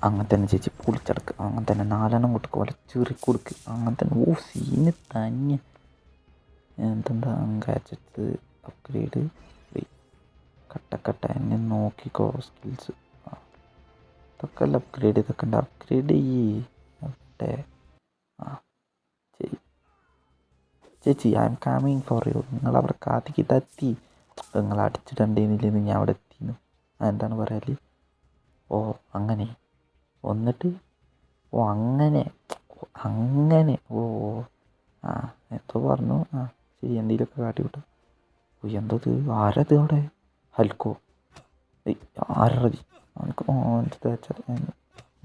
അങ്ങനെ തന്നെ ചേച്ചി പൊളിച്ചടക്ക്, അങ്ങനെ തന്നെ 4 കൊടുക്കുക, പോലെ ചെറി കൊടുക്ക്, അങ്ങനെ തന്നെ. ഓ സീന് തന്നെ. എന്തെന്താ ഗാഡ്ജറ്റ്സ് അപ്ഗ്രേഡ് ഫ്രീ, കട്ടക്കട്ട എന്നെ നോക്കിക്കോ സ്കിൽസ്. ഇതൊക്കെ അല്ല അപ്ഗ്രേഡ്, ഇതൊക്കെ ഉണ്ട്, അപ്ഗ്രേഡ് ചെയ്യേ. ആ ശരി ചേച്ചി, I am coming for you. നിങ്ങളവിടെ കാത്തിക്ക് തത്തി, നിങ്ങൾ അടിച്ചിട്ടുണ്ടെന്നില്ലെന്ന് ഞാൻ അവിടെ എത്തിയിരുന്നു. എന്താണ് പറയല്? ഓ അങ്ങനെ വന്നിട്ട്, ഓ അങ്ങനെ അങ്ങനെ ഓ ആ എന്തോ പറഞ്ഞു. ആ ശരി, എന്തെങ്കിലുമൊക്കെ കാട്ടിവിട്ടു. ഓ എന്തത്, ആരത് അവിടെ? ഹൽക്കോ ആരതി? അവനക്ക് തേച്ചാൽ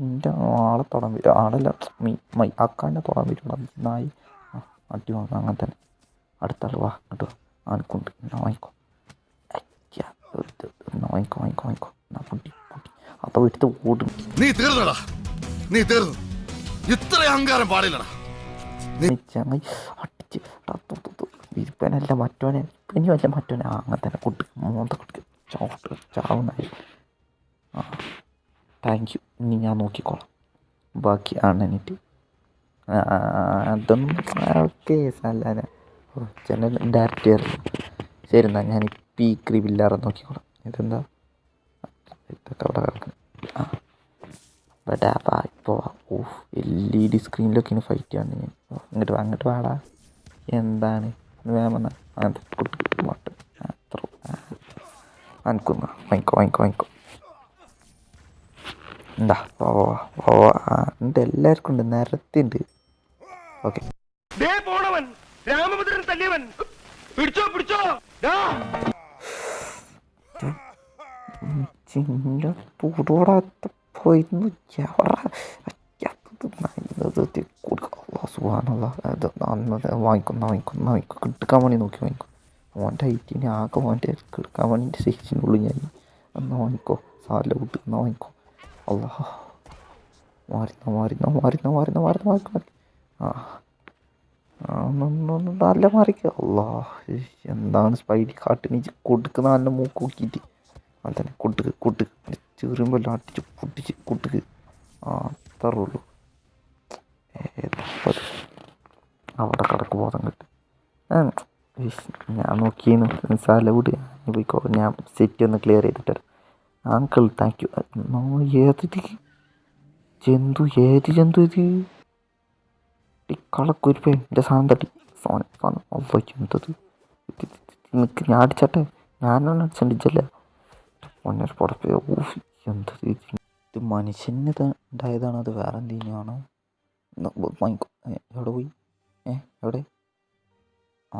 എൻ്റെ ആളെ തൊടാൻ പറ്റും, ആളല്ല അക്കാൻ്റെ തൊടാൻ പറ്റും നായി. ആ അടി വാങ്ങാം, അങ്ങനെ തന്നെ. അടുത്ത ആൾ വാ, ഇങ്ങോട്ട് വാ, അവനക്കുണ്ട്, എന്നാ വാങ്ങിക്കോ, എന്നാ വാങ്ങിക്കോ വാങ്ങിക്കോ വാങ്ങിക്കോ, എന്നാ പൊട്ടി പൊട്ടി അപ്പോൾ എടുത്ത് ഓടും. നീ തീർന്നടാ, നീ തീർന്നു. ഇത്ര അഹങ്കാരം പാടില്ലടാ. ചങ്ങായി അടിച്ച് വിരിപ്പനല്ല മറ്റോനെ, ഇനിയല്ല മറ്റോനെ, അങ്ങനെ തന്നെ കൊടുക്ക്, മോന്ത കൊടുക്ക്, ചോട്ട് ചാവുന്നായി. ആ താങ്ക് യു, ഇനി ഞാൻ നോക്കിക്കോളാം ബാക്കി ആണെന്നിട്ട്. അതൊന്നും ഓക്കെ സാല. ഓ ചാനൽ ഡയറക്റ്റ് കയറി. ശരി എന്നാൽ ഞാൻ പീക്രി ബില്ലാറെ നോക്കിക്കോളാം. ഇതെന്താ ഇതൊക്കെ അവിടെ കിടക്കണം. ആ ബടാ ഇപ്പോൾ ഓഹ് LED സ്ക്രീനിലൊക്കെയാണ് ഫൈറ്റ് ആണ്. ഞാൻ അങ്ങോട്ട് വാടാ, എന്താണ് വേഗം വന്നാൽ അങ്ങനത്തെ കുട്ടി മട്ടൻ അത്ര അനക്കുന്ന വാങ്ങിക്കോ വാങ്ങിക്കോ വാങ്ങിക്കോ. എന്താ ഓ ഓ ഉണ്ട്, എല്ലാവർക്കും ഉണ്ട്, നിരത്തിണ്ട്. ഓക്കെ പൂടോടാത്ത പോയിരുന്നു സുഖാനുള്ള വാങ്ങിക്കും കിടക്കാൻ വേണ്ടി നോക്കി വാങ്ങിക്കും. ഓൻ്റെ ഹൈറ്റിന് ആകെ ഓൻ്റെ കിടക്കാൻ വേണ്ടിയിട്ട് സൈസിനുള്ളൂ ഞാൻ. എന്നാ വാങ്ങിക്കോ, സാല വിട്ട് എന്നാ വാങ്ങിക്കോ. അല്ലാ മാറിക്കോ. ആ നല്ല മാറിക്കോ. അല്ലാ എന്താണ് സ്പൈഡി കാട്ടിന് കൊടുക്കുന്ന, നല്ല മൂക്ക് നോക്കിയിട്ട് അതന്നെ കൊടുക്ക് ചെറിയുമ്പോൾ എല്ലാം അടിച്ച് പൊട്ടിച്ച് കൊടുക്ക്. ആ അത്രേ ഉള്ളൂ. അവിടെ കിടക്ക് ബോധം കിട്ടി. ഞാൻ നോക്കിയെന്ന് സാല വിട്, പോയിക്കോ, ഞാൻ സെറ്റ് ഒന്ന് ക്ലിയർ ചെയ്തിട്ട് തരാം. Uncle thank you. ഏത് ജന്തു ഇത്? ഈ കളക്കുരുപ്പേ എൻ്റെ സാധനം തട്ടി സാധനം അല്ലോ എന്തത് നിൽക്ക്, ഞാൻ അടിച്ചട്ടെ, ഞാനാണ് അടിച്ചടിച്ചല്ല ഒന്നര പുറപ്പേ. ഊഫ് എന്തത് ഇത് മനുഷ്യന് ഉണ്ടായതാണോ അത് വേറെ എന്തെങ്കിലും ആണോ? വാങ്ങിക്കോ. എവിടെ പോയി? എവിടെ? ആ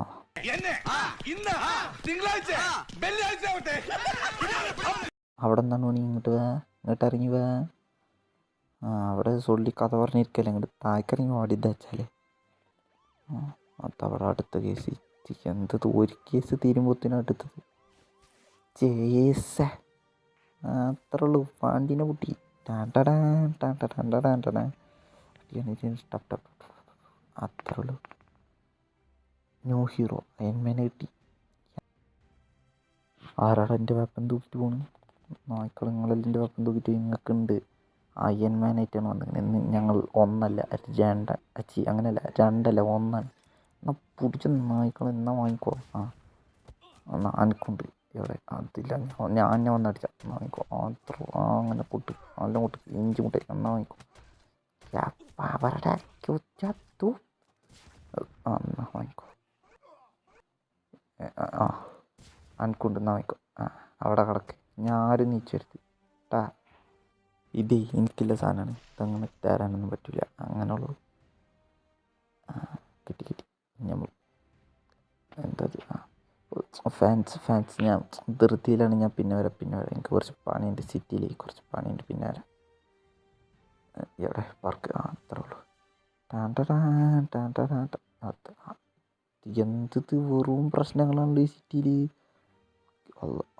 അവിടെ എന്താണ് പണി? ഇങ്ങോട്ട് ഇറങ്ങി വാ. ആ അവിടെ സൊല്ലി കഥ പറഞ്ഞിരിക്കല്ലേ, ഇങ്ങോട്ട് താഴേക്കിറങ്ങി വാടിദ്ദ വെച്ചാലേ. ആ അതവിടെ അടുത്ത കേസ്. എന്തത് ഒരു കേസ് തീരുമ്പോഴത്തേനും അടുത്തത് ചേസ. അത്രേ ഉള്ളൂ, പാണ്ടിനെ കുട്ടി. അത്രേ ഉള്ളൂ. ന്യൂ ഹീറോ അയൺമാനെ കിട്ടി. ആരാടാ എൻ്റെ വെപ്പൻ തൂക്കിയിട്ട് പോണ്? നായ്ക്കളങ്ങളെല്ലാം എൻ്റെ വെപ്പൻ തൂക്കിയിട്ട് നിങ്ങൾക്കുണ്ട്. അയൺമാനായിട്ടാണ് വന്നത്. ഞങ്ങൾ ഒന്നല്ല അങ്ങനെയല്ല, രണ്ടല്ല, ഒന്നാണ്. എന്നാൽ പിടിച്ച നായ്ക്കൾ എന്നാ വാങ്ങിക്കോ. ആ എന്നാൽ അനക്കുണ്ട് എവിടെ? അതില്ല, ഞാൻ വന്ന് അടിച്ച എന്നാ വാങ്ങിക്കോ. അത്ര അങ്ങനെ കൂട്ട് നല്ല കൂട്ട് ഇഞ്ചി മുട്ട എന്നാ വാങ്ങിക്കോ. അവരുടെ ചത്തു. എന്നാ വാങ്ങിക്കോ. ആ അനക്കുണ്ട് എന്നാ വാങ്ങിക്കോ. ആ അവിടെ കിടക്ക്, ഞാൻ ആരും നീച്ചരുത് ട്ടാ. ഇതേ എനിക്കുള്ള സാധനമാണ്, ഇതങ്ങനെ തരാനൊന്നും പറ്റില്ല. അങ്ങനെയുള്ളൂ. കിട്ടി നമ്മൾ എന്തത്? ആ ഫാൻസ് ഞാൻ ധൃതിയിലാണ്. ഞാൻ പിന്നെ വരാം. എനിക്ക് കുറച്ച് പണിയുണ്ട്, സിറ്റിയിൽ കുറച്ച് പണിയുണ്ട്, പിന്നെ വരാം. എവിടെ പാർക്ക്? ആ അത്രേ ഉള്ളൂ. എന്തത് വെറും പ്രശ്നങ്ങളാണ് ഈ സിറ്റിയിൽ.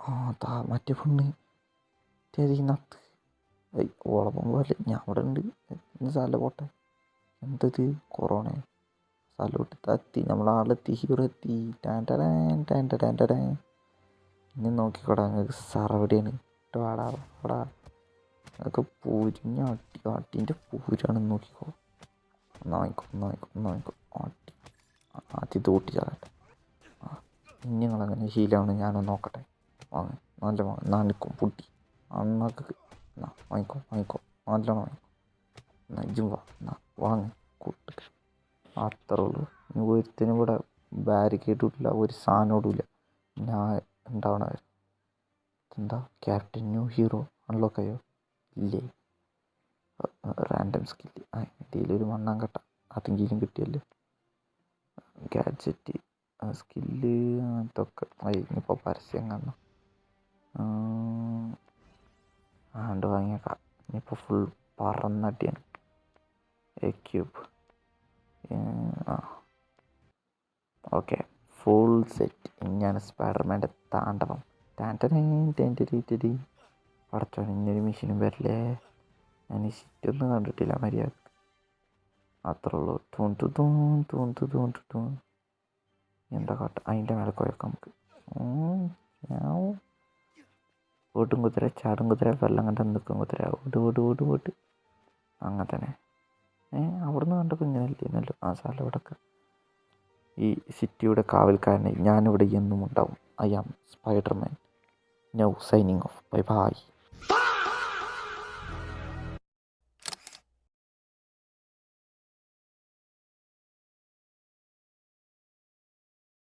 ആ മറ്റേ പെണ്ണ് നത്ത് ഓളപ്പം പോലെ ഞാൻ അവിടെ ഉണ്ട്. സ്ഥല പോട്ടെ. എന്തത് കൊറോണ സ്ഥലോട്ട് തത്തി, നമ്മളാളെത്തി, ഹീറോ എത്തി. ഇനി നോക്കിക്കോടാ, നിങ്ങൾക്ക് സറവടിയാണ്. വാടാ അതൊക്കെ പൂരിഞ്ഞ ആട്ടി ആട്ടീൻ്റെ പൂരാണെന്ന് നോക്കിക്കോ. ഒന്നായിക്കോ ആട്ടി ആദ്യം തോട്ടി ചാകട്ടെ. ഇനി നിങ്ങളങ്ങനെ ശീലമാണ് ഞാനൊന്ന് നോക്കട്ടെ. വാങ്ങ നല്ല നാണിക്കും പൊട്ടി അണ്ണാക്ക് വാങ്ങിക്കോ നല്ലോണം വാങ്ങിക്കോ. എന്നാ ഇജ്ജും വാ വാങ്ങ കൂട്ട്. അത്രേ ഉള്ളൂ. ഇനി ഒരുത്തിനും കൂടെ ബാരിക്കേഡ് ഇടില്ല, ഒരു സാധനം ഇടില്ല. ഞാൻ ഉണ്ടാവണവർ എന്താ ക്യാപ്റ്റൻ ന്യൂ ഹീറോ അൺലോക്ക് ആയോ ഇല്ലേ? റാൻഡം സ്കില്ല് എന്തെങ്കിലും ഒരു മണ്ണാങ്കട്ട അതെങ്കിലും കിട്ടിയല്ലോ. ഗാഡ്ജറ്റ് സ്കില്ല് അതൊക്കെ ഇനിയിപ്പോൾ പരസ്യം കാണണം. ആണ്ട് വാങ്ങിയേക്കാം. ഇനിയിപ്പോൾ ഫുൾ പറന്നടിയാണ്. Cube okay full set. ഇനിയാണ് സ്പൈഡർമാൻ്റെ താണ്ഡവം. ടാൻറ്റടി പടച്ചോൻ ഇന്നൊരു മെഷീനും വരില്ലേ. ഞാൻ ഈ സിറ്റൊന്നും കണ്ടിട്ടില്ല മര്യാദ. അത്രേ ഉള്ളൂ. തൂൺ എന്താ കാട്ട അതിൻ്റെ മേലെ കുഴക്കാം നമുക്ക്. ഓട്ടും കുതിര ചാടും കുതിര വെള്ളം കണ്ട നിൽക്കും കുതിര ഓട് അങ്ങനെ തന്നെ. അവിടുന്ന് കണ്ടപ്പോൾ ഇങ്ങനെ അല്ലേന്നല്ലോ. സാല ഇവിടെയൊക്കെ ഈ സിറ്റിയുടെ കാവൽക്കാരനായി ഞാനിവിടെ എന്നും ഉണ്ടാവും. I am Spiderman. Now signing off. Bye by.